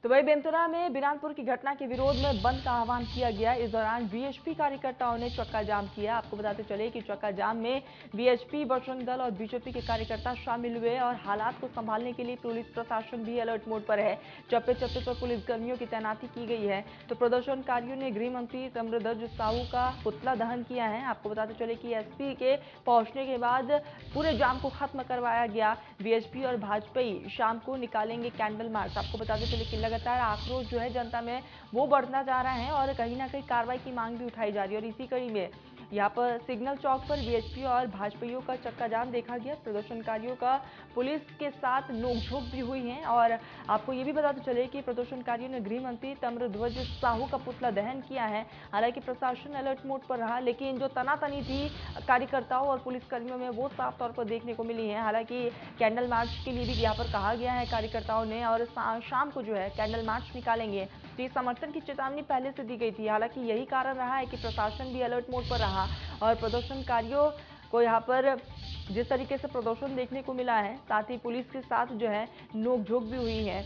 तो वही बेंतुरा में बिरानपुर की घटना के विरोध में बंद का आह्वान किया गया। इस दौरान वीएचपी कार्यकर्ताओं ने चक्का जाम किया। आपको बताते चले कि चक्का जाम में वीएचपी, बजरंग दल और बीजेपी के कार्यकर्ता शामिल हुए और हालात को संभालने के लिए पुलिस प्रशासन भी अलर्ट मोड पर है। चप्पे चप्पे पर पुलिसकर्मियों की तैनाती की गई है। तो प्रदर्शनकारियों ने गृह मंत्री ताम्रध्वज साहू का पुतला दहन किया है। आपको बताते चले कि एसपी के पहुंचने के बाद पूरे जाम को खत्म करवाया गया। वीएचपी और भाजपा शाम को निकालेंगे कैंडल मार्च। आपको बताते चले कि लगातार आक्रोश जो है जनता में वो बढ़ता जा रहा है और कहीं ना कहीं कार्रवाई की मांग भी उठाई जा रही है। और इसी कड़ी में यहाँ पर सिग्नल चौक पर वीएचपी और भाजपाइयों का चक्का जाम देखा गया। प्रदर्शनकारियों का पुलिस के साथ नोकझोंक भी हुई है। और आपको ये भी बताते चले कि प्रदर्शनकारियों ने गृह मंत्री ताम्रध्वज साहू का पुतला दहन किया है। हालांकि प्रशासन अलर्ट मोड पर रहा, लेकिन जो तनातनी थी कार्यकर्ताओं और पुलिसकर्मियों में वो साफ तौर पर देखने को मिली है। हालांकि कैंडल मार्च के लिए भी यहाँ पर कहा गया है कार्यकर्ताओं ने, और शाम को जो है कैंडल मार्च निकालेंगे। तो ये समर्थन की चेतावनी पहले से दी गई थी। हालांकि यही कारण रहा है कि प्रशासन भी अलर्ट मोड पर रहा और प्रदर्शनकारियों को यहाँ पर जिस तरीके से प्रदर्शन देखने को मिला है, साथ ही पुलिस के साथ जो है नोकझोंक भी हुई है।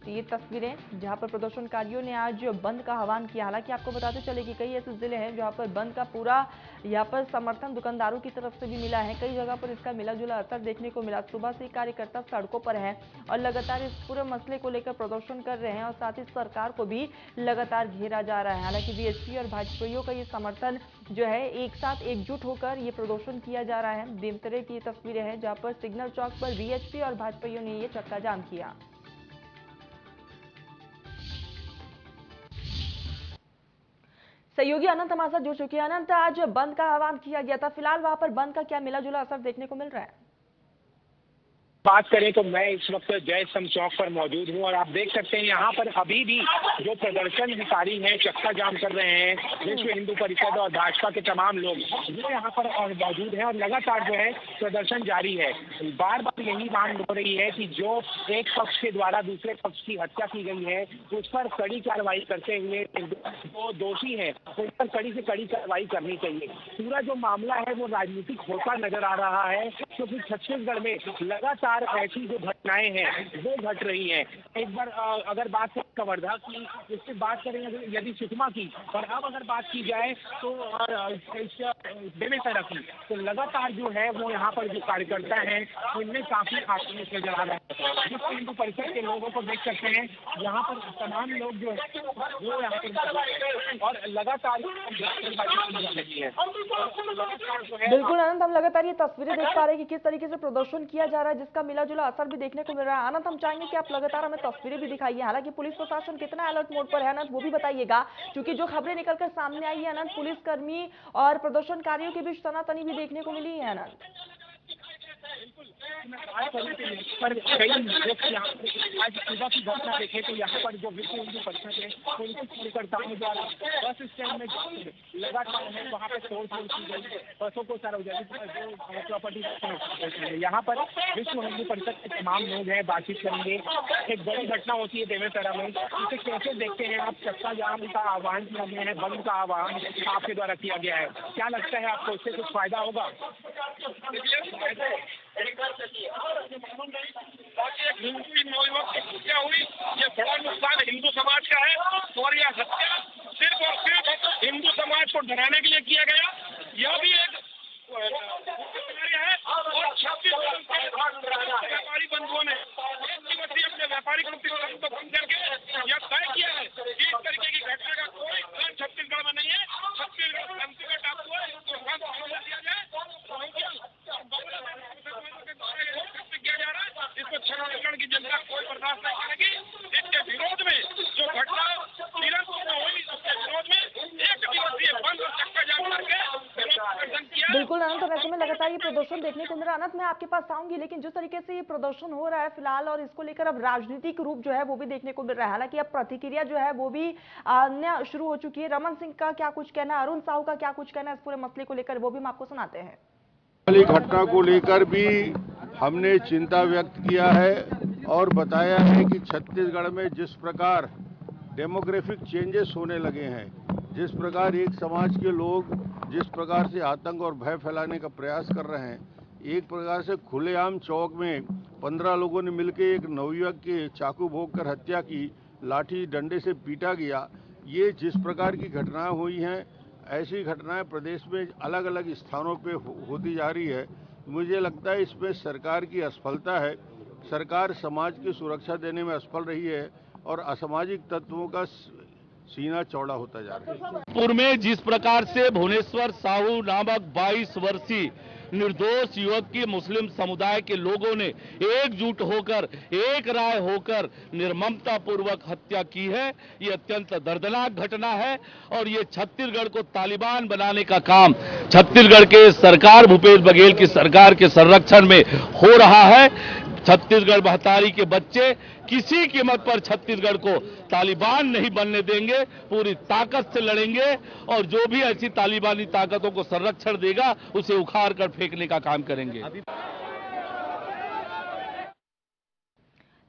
तो ये तस्वीरें जहां पर प्रदर्शनकारियों ने आज बंद का आह्वान किया। हालांकि आपको बताते चले कि कई ऐसे जिले हैं जहां पर बंद का पूरा यहाँ पर समर्थन दुकानदारों की तरफ से भी मिला है। कई जगह पर इसका मिला जुला असर देखने को मिला। सुबह से कार्यकर्ता सड़कों पर हैं और लगातार इस पूरे मसले को लेकर प्रदर्शन कर रहे हैं और साथ ही सरकार को भी लगातार घेरा जा रहा है। हालांकि वीएचपी और भाजपाइयों का ये समर्थन जो है एक साथ एकजुट होकर ये प्रदर्शन किया जा रहा है। बेमतरे की तस्वीरें हैं जहां पर सिग्नल चौक पर वीएचपी और भाजपाइयों ने ये चक्का जाम किया। सहयोगी अनंत हमारे साथ जुड़ चुके हैं। अनंत, आज बंद का आह्वान किया गया था, फिलहाल वहां पर बंद का क्या मिला जुला असर देखने को मिल रहा है? बात करें तो मैं इस वक्त जय सम चौक पर मौजूद हूं और आप देख सकते हैं यहाँ पर अभी भी जो प्रदर्शनकारी हैं चक्का जाम कर रहे हैं। विश्व हिंदू परिषद और भाजपा के तमाम लोग वो यहाँ पर मौजूद हैं और लगातार जो है प्रदर्शन जारी है। बार बार यही मांग हो रही है कि जो एक पक्ष के द्वारा दूसरे पक्ष की हत्या की गई है उस पर कड़ी कार्रवाई करते हुए जो दोषी है उस पर कड़ी से कड़ी कार्रवाई करनी चाहिए। पूरा जो मामला है वो राजनीतिक होता नजर आ रहा है, क्योंकि छत्तीसगढ़ में लगातार ऐसी जो घटनाएं हैं वो घट रही हैं। एक बार अगर बात करें कवर्धा की, इससे बात करें यदि सुकमा की, और अब अगर बात की जाए तो बेमेतरा की, तो लगातार जो है वो यहाँ पर जो कार्यकर्ता हैं उनमें काफी आक्रोश नजर आ रहा है। विश्व हिंदू परिषद के लोगों को देख सकते हैं यहाँ पर तमाम लोग जो है वो यहाँ पर और लगातार बिल्कुल आनंद, हम लगातार ये तस्वीरें देख पा रहे हैं कि किस तरीके से प्रदर्शन किया जा रहा है, जिसका मिला जुला असर भी देखने को मिल रहा है। आनंद, हम चाहेंगे कि आप लगातार हमें तस्वीरें भी दिखाइए। हालांकि पुलिस प्रशासन कितना अलर्ट मोड पर है आनंद, वो भी बताइएगा, क्योंकि जो खबरें निकलकर सामने आई है आनंद, पुलिसकर्मी और प्रदर्शनकारियों के बीच तनातनी भी देखने को मिली है आनंद। पर कई लोग यहाँ आज सुबह की घटना देखे तो यहाँ पर जो विश्व हिंदू परिषद है उनके कार्यकर्ताओं द्वारा बस स्टैंड में लगातार है वहाँ पे तोड़फोड़ की गई, बसों को सार्वजनिक जो प्रॉपर्टी यहाँ पर विश्व हिंदू परिषद के तमाम लोग हैं, बातचीत करेंगे। एक बड़ी घटना होती है बेमेतरा में, इसे कैसे देखते हैं आप? चक्का जाम का आह्वान किया गया है, बंद का आह्वान आपके द्वारा किया गया है, क्या लगता है आपको इससे कुछ फायदा होगा? हिंदू नौयुवक की हत्या हुई, ये बड़ा नुकसान हिंदू समाज का है और यह हत्या सिर्फ और सिर्फ हिंदू समाज को डराने के लिए किया गया। यह भी एक है और 26 व्यापारी बंधुओं ने अपने व्यापारी प्रतिष्ठान को बंद करके यह तय किया है कि इस तरीके की घटना का कोई स्थान छत्तीसगढ़ में नहीं है। छत्तीसगढ़ शांति का टापू है, इसको शांत दिया जाए। इसको छत्तीसगढ़ की जनता कोई बर्दाश्त नहीं करेगी। इसके विरोध में जो घटना बिरानपुर में हुई उसके विरोध में एक दिवसीय बंद और चक्का जाम करके प्रदर्शन किया। बिल्कुल आनंद, तो वैसे में लगातार ये प्रदर्शन देखने को मिल रहा है। आनंद, मैं आपके पास आऊंगी, लेकिन जिस तरीके से ये प्रदर्शन हो रहा है फिलहाल और इसको लेकर अब राजनीतिक रूप जो है वो भी देखने को मिल रहा है। हालांकि अब प्रतिक्रिया जो है वो भी अन्य शुरू हो चुकी है। रमन सिंह का क्या कुछ कहना है, अरुण साहू का क्या कुछ कहना है इस पूरे मसले को लेकर, वो भी हम आपको सुनाते हैं। वाली घटना को लेकर भी हमने चिंता व्यक्त किया है और बताया है कि छत्तीसगढ़ में जिस प्रकार डेमोग्राफिक चेंजेस होने लगे हैं, जिस प्रकार एक समाज के लोग जिस प्रकार से आतंक और भय फैलाने का प्रयास कर रहे हैं, एक प्रकार से खुलेआम चौक में 15 लोगों ने मिलकर एक नवयुवक की चाकू भोंक कर हत्या की, लाठी डंडे से पीटा गया। ये जिस प्रकार की घटनाएं हुई हैं, ऐसी घटनाएं प्रदेश में अलग अलग स्थानों पे होती जा रही है। मुझे लगता है इसमें सरकार की असफलता है। सरकार समाज की सुरक्षा देने में असफल रही है और असामाजिक तत्वों का सीना चौड़ा होता जा रहा है। पूर्व में जिस प्रकार से भुवनेश्वर साहू नामक 22 वर्षीय निर्दोष युवक की मुस्लिम समुदाय के लोगों ने एकजुट होकर, एक राय होकर निर्ममता पूर्वक हत्या की है, ये अत्यंत दर्दनाक घटना है। और ये छत्तीसगढ़ को तालिबान बनाने का काम छत्तीसगढ़ के सरकार, भूपेश बघेल की सरकार के संरक्षण में हो रहा है। छत्तीसगढ़ महतारी के बच्चे किसी कीमत पर छत्तीसगढ़ को तालिबान नहीं बनने देंगे, पूरी ताकत से लड़ेंगे और जो भी ऐसी तालिबानी ताकतों को संरक्षण देगा उसे उखाड़ कर फेंकने का काम करेंगे।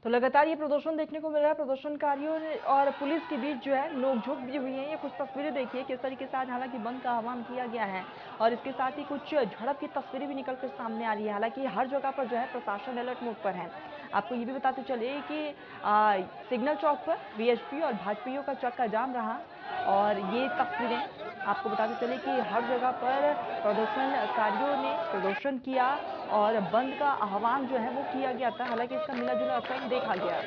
तो लगातार ये प्रदर्शन देखने को मिल रहा है। प्रदर्शनकारियों और पुलिस के बीच जो है नोकझोंक भी हुई है। ये कुछ तस्वीरें देखिए किस तरीके से आज हालांकि बंद का आह्वान किया गया है और इसके साथ ही कुछ झड़प की तस्वीरें भी निकलकर सामने आ रही है। हालांकि हर जगह पर जो है प्रशासन अलर्ट मोड पर है। आपको ये भी बताते चले कि सिग्नल चौक पर वीएचपी और भाजपाइयों का चक्का जाम रहा और ये तस्वीरें आपको बताते चले कि हर जगह पर प्रदर्शनकारियों ने प्रदर्शन किया और बंद का आह्वान जो है वो किया गया था। हालांकि इसका मिला जुला असर देखा गया।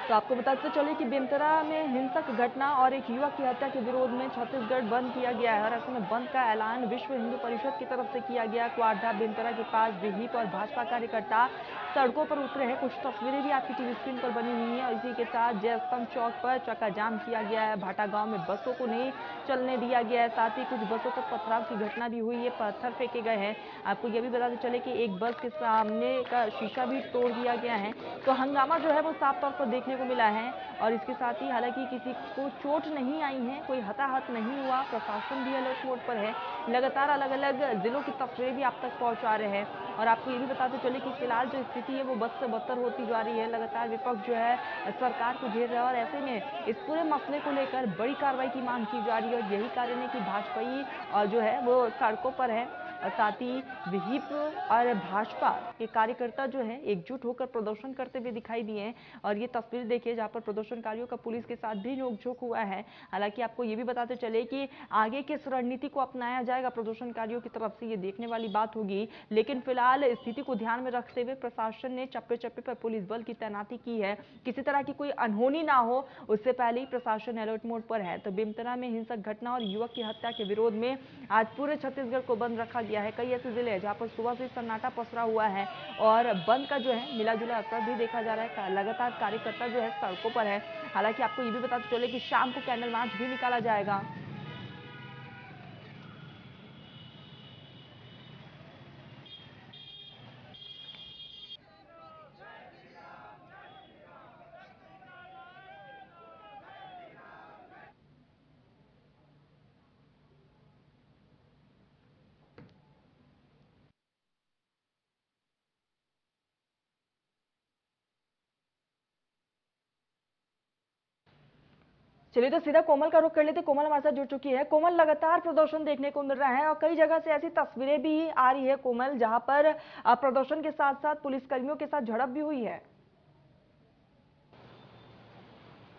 तो आपको बताते चले कि बेमेतरा में हिंसक घटना और एक युवक की हत्या के विरोध में छत्तीसगढ़ बंद किया गया है और ऐसे में बंद का ऐलान विश्व हिंदू परिषद की तरफ से किया गया। क्वाड्रा बेमेतरा के पास विहिप और भाजपा कार्यकर्ता सड़कों पर उतरे हैं। कुछ तस्वीरें भी आपकी टीवी स्क्रीन पर बनी हुई है और इसी के साथ जय स्तंभ चौक पर चक्का जाम किया गया है। भाटा गांव में बसों को नहीं चलने दिया गया है, साथ ही कुछ बसों पर पथराव की घटना भी हुई है, पत्थर फेंके गए हैं। आपको यह भी बताते चले कि एक बस के सामने का शीशा भी तोड़ दिया गया है। तो हंगामा जो है वो साफ तौर पर देखने को मिला है और इसके साथ ही हालांकि किसी को चोट नहीं आई है, कोई हताहत नहीं हुआ। प्रशासन भी अलर्ट मोड पर है। लगातार अलग अलग जिलों की तस्वीरें भी आप तक पहुंचा रहे हैं और आपको ये भी बताते चले कि फिलहाल जो स्थिति है वो बद से बदतर होती जा रही है। लगातार विपक्ष जो है सरकार को घेर रहा है और ऐसे में इस पूरे मसले को लेकर बड़ी कार्रवाई की मांग की जा रही है और यही कारण है कि भाजपा जो है वो सड़कों पर है। साथ ही विहिप और भाजपा के कार्यकर्ता जो है एकजुट होकर प्रदर्शन करते हुए दिखाई दिए हैं और ये तस्वीर देखिए जहां पर प्रदर्शनकारियों का पुलिस के साथ भी नोकझोंक हुआ है। हालांकि आपको ये भी बताते चले कि आगे किस रणनीति को अपनाया जाएगा प्रदर्शनकारियों की तरफ से, ये देखने वाली बात होगी। लेकिन फिलहाल स्थिति को ध्यान में रखते हुए प्रशासन ने चप्पे चप्पे पर पुलिस बल की तैनाती की है। किसी तरह की कोई अनहोनी ना हो उससे पहले ही प्रशासन अलर्ट मोड पर है। तो बेमेतरा में हिंसक घटना और युवक की हत्या के विरोध में आज पूरे छत्तीसगढ़ को बंद रखा गया है। कई ऐसे जिले हैं जहां पर सुबह से सन्नाटा पसरा हुआ है और बंद का जो है मिला जुला असर भी देखा जा रहा है। लगातार कार्यकर्ता जो है सड़कों पर है। हालांकि आपको ये भी बताते चले कि शाम को कैंडल मार्च भी निकाला जाएगा। चलिए तो सीधा कोमल का रुख कर लेते। कोमल हमारे साथ जुड़ चुकी है। कोमल, लगातार प्रदर्शन देखने को मिल रहा है और कई जगह से ऐसी तस्वीरें भी आ रही है कोमल जहां पर प्रदर्शन के साथ साथ पुलिसकर्मियों के साथ झड़प भी हुई है।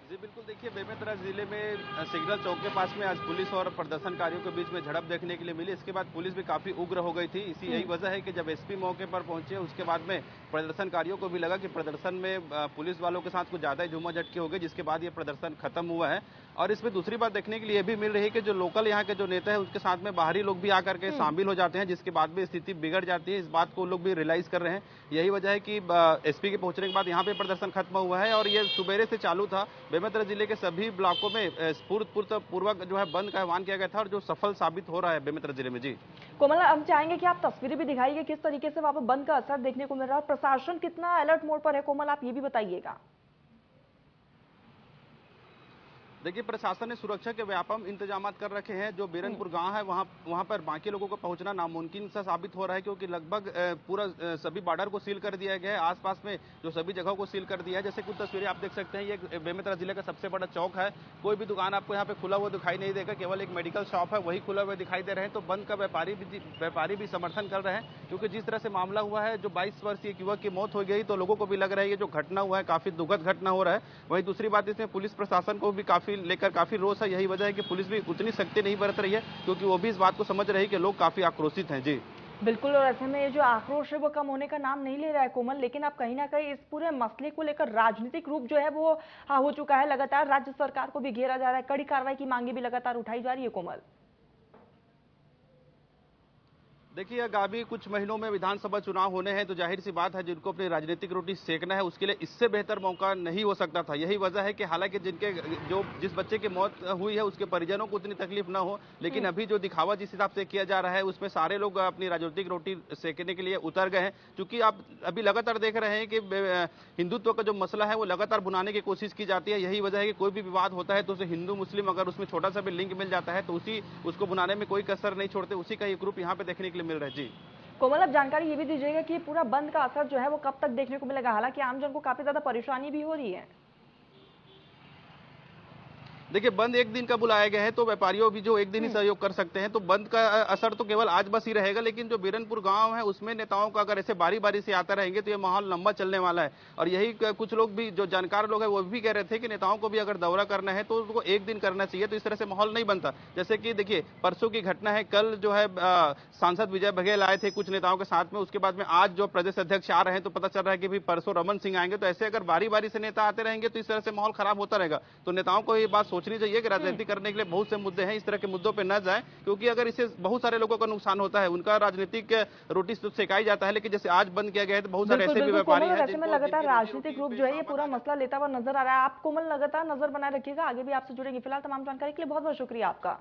जी बिल्कुल, देखिए बेमेतरा जिले में सिग्नल चौक के पास में आज पुलिस और प्रदर्शनकारियों के बीच में झड़प देखने के लिए मिली। इसके बाद पुलिस भी काफी उग्र हो गई थी। यही वजह है कि जब एसपी मौके पर पहुंचे उसके बाद में प्रदर्शनकारियों को भी लगा कि प्रदर्शन में पुलिस वालों के साथ कुछ ज्यादा ही झूमाझटकी हो गई, जिसके बाद ये प्रदर्शन खत्म हुआ है। और इसमें दूसरी बात देखने के लिए भी मिल रही है कि जो लोकल यहाँ के जो नेता है उसके साथ में बाहरी लोग भी आकर के शामिल हो जाते हैं, जिसके बाद में स्थिति बिगड़ जाती है। इस बात को लोग भी रियलाइज कर रहे हैं। यही वजह है कि एसपी के पहुंचने के बाद यहाँ पे प्रदर्शन खत्म हुआ है और ये सुबेरे से चालू था। बेमेतरा जिले के सभी ब्लॉकों में पूर्वक जो है बंद का आह्वान किया गया था और जो सफल साबित हो रहा है बेमेतरा जिले में। जी कोमल, हम चाहेंगे कि आप तस्वीरें भी दिखाइए किस तरीके से वहां पर बंद का असर देखने को मिल रहा है। प्रशासन कितना अलर्ट मोड पर है कोमल, आप ये भी बताइएगा। देखिए, प्रशासन ने सुरक्षा के व्यापक इंतजाम कर रखे हैं। जो बीरनपुर गांव है वहां पर बाकी लोगों को पहुंचना नामुमकिन सा साबित हो रहा है, क्योंकि लगभग पूरा सभी बॉर्डर को सील कर दिया गया है। आसपास में जो सभी जगहों को सील कर दिया है। जैसे कुछ तस्वीरें आप देख सकते हैं, ये बेमेतरा जिले का सबसे बड़ा चौक है। कोई भी दुकान आपको यहाँ पे खुला हुआ दिखाई नहीं देगा, केवल एक मेडिकल शॉप है वही खुला हुआ दिखाई दे रहे हैं। तो बंद का व्यापारी भी समर्थन कर रहे हैं, क्योंकि जिस तरह से मामला हुआ है, जो 22 वर्षीय युवक की मौत हो गई, तो लोगों को भी लग रहा है ये जो घटना हुआ है काफी दुखद घटना हो रहा है। वहीं दूसरी बात, इसमें पुलिस प्रशासन को भी काफी रोष है। यही वजह है कि पुलिस भी उतनी सख्ती नहीं बरत रही है, क्योंकि वो भी इस बात को समझ रही है कि लोग काफी आक्रोशित हैं। जी बिल्कुल, और ऐसे में ये जो आक्रोश है वो कम होने का नाम नहीं ले रहा है कोमल, लेकिन अब कहीं ना कहीं इस पूरे मसले को लेकर राजनीतिक रूप जो है वो हो चुका है। लगातार राज्य सरकार को भी घेरा जा रहा है, कड़ी कार्रवाई की मांगे भी लगातार उठाई जा रही है कोमल। देखिए, आगामी कुछ महीनों में विधानसभा चुनाव होने हैं, तो जाहिर सी बात है जिनको अपनी राजनीतिक रोटी सेकना है उसके लिए इससे बेहतर मौका नहीं हो सकता था। यही वजह है कि हालांकि जिस बच्चे की मौत हुई है उसके परिजनों को उतनी तकलीफ ना हो, लेकिन अभी जो दिखावा जिस हिसाब से किया जा रहा है उसमें सारे लोग अपनी राजनीतिक रोटी सेकने के लिए उतर गए हैं। क्योंकि आप अभी लगातार देख रहे हैं कि हिंदुत्व का जो मसला है वो लगातार भुनाने की कोशिश की जाती है। यही वजह है कि कोई भी विवाद होता है तो उसे हिंदू मुस्लिम अगर उसमें छोटा सा भी लिंक मिल जाता है तो उसको भुनाने में कोई कसर नहीं छोड़ते। उसी का एक ग्रुप यहाँ पे देखने के लिए मिल रहा है। जी कोमल, अब जानकारी ये भी दीजिएगा कि पूरा बंद का असर जो है वो कब तक देखने को मिलेगा? हालांकि आमजन को काफी ज्यादा परेशानी भी हो रही है। देखिए, बंद एक दिन का बुलाया गया है, तो व्यापारियों भी जो एक दिन ही सहयोग कर सकते हैं, तो बंद का असर तो केवल आज बस ही रहेगा। लेकिन जो बीरनपुर गांव है उसमें नेताओं का अगर ऐसे बारी बारी से आता रहेंगे तो ये माहौल लंबा चलने वाला है। और यही कुछ लोग भी जो जानकार लोग हैं वो भी कह रहे थे कि नेताओं को भी अगर दौरा करना है तो उनको एक दिन करना चाहिए, तो इस तरह से माहौल नहीं बनता। जैसे कि देखिए, परसों की घटना है, कल जो है सांसद विजय बघेल आए थे कुछ नेताओं के साथ में, उसके बाद में आज जो प्रदेश अध्यक्ष आ रहे हैं तो पता चल रहा है कि भी परसों रमन सिंह आएंगे। तो ऐसे अगर बारी बारी से नेता आते रहेंगे तो इस तरह से माहौल खराब होता रहेगा। तो नेताओं को ये बात सोचनी चाहिए कि राजनीति करने के लिए बहुत से मुद्दे हैं, इस तरह के मुद्दों पे न जाएं, क्योंकि अगर इससे बहुत सारे लोगों का नुकसान होता है, उनका राजनीतिक रोटी सेकाई जाता है। लेकिन जैसे आज बंद किया गया है तो बहुत सारे ऐसे भी व्यापारी हैं जिनको लगातार राजनीतिक रूप जो है ये पूरा मसला लेता हुआ नजर आ रहा है। आप कोमल लगातार नजर बनाए रखिएगा, आगे भी आपसे जुड़ेंगे। फिलहाल तमाम जानकारी के लिए बहुत बहुत शुक्रिया आपका।